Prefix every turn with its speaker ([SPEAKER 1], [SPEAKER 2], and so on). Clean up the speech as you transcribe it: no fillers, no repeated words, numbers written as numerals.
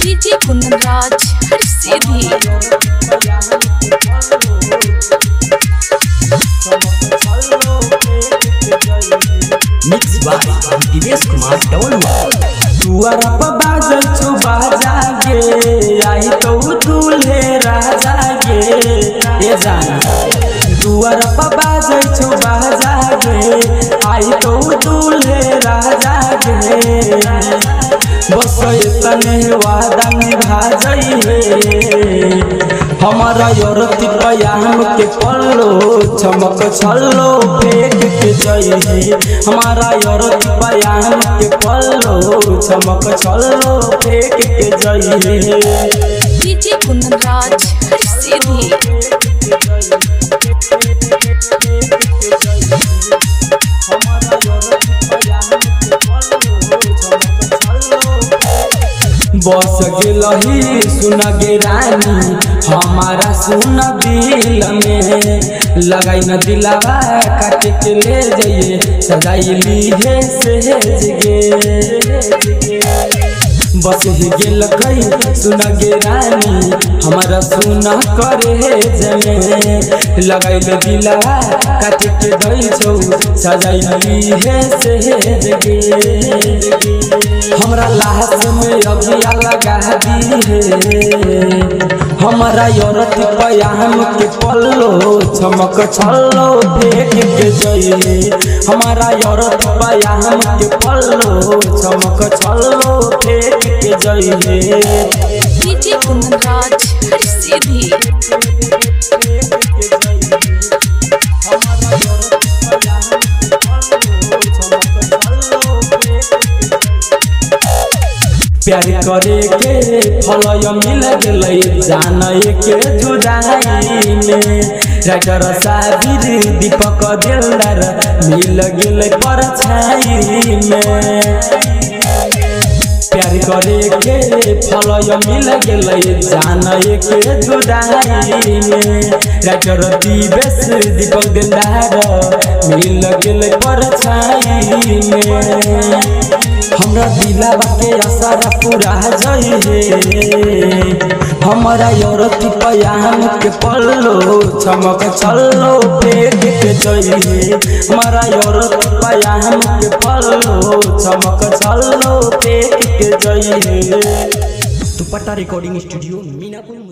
[SPEAKER 1] DJ Kundan Raj हर सीधी
[SPEAKER 2] mix by Divesh Kumar डवलुआ।
[SPEAKER 3] दुआरा पर बाजल छु बाजा गे आई तो दूल्हे राजा गे ए जान। दुआरा पर बाजल छु बाजा गे आई तो दूल्हे राजा गे बस तने वादा निभा जई हे हमारा योरती पयाम के पल्लो चमक छल्लो फेंक के जई हे हमारा योरती पयाम के पल्लो चमक छल्लो फेंक के जई हे।
[SPEAKER 1] डीजे कुंदनराज हर सीधी
[SPEAKER 3] बस गेलही सुन गे रानी हमारा सुन दिल में लगाई न दिलावा काटे के ले जाइए सजाइली है सेज गे बस ही गेल कई सुन गे रानी हमारा सुन करे जमे लगाई न दिलावा काटे के दई छौ सजाइली है सेज गे हमरा लाश में अगिया लगा दी है हमारा योरती पयाम के पल्लो चमक छल्लो फेंक के जई हमारा योरती पयाम के पल्लो चमक छल्लो फेंक के जई
[SPEAKER 1] डीजे कुंदनराज हर सीधी
[SPEAKER 3] प्यार करे के फल मिल गई जान के जुदाई में राइटर साबिर दीपक दिलदार मिल गए परछाई में प्यार करे के फल मिल गई जान के जुदाई में राइटर दिवेश दीपक दिलदार मिल गए परछाई में हमरा दिलावा के आसारा पूरा जई हे हमारा योरती पयाम के पल्लो चमक छल्लो फेंक के जई हे हमारा योरती पयाम के पल्लो चमक छल्लो फेंक के जई हे।
[SPEAKER 2] दुपट्टा रिकॉर्डिंग स्टूडियो मीनापुर।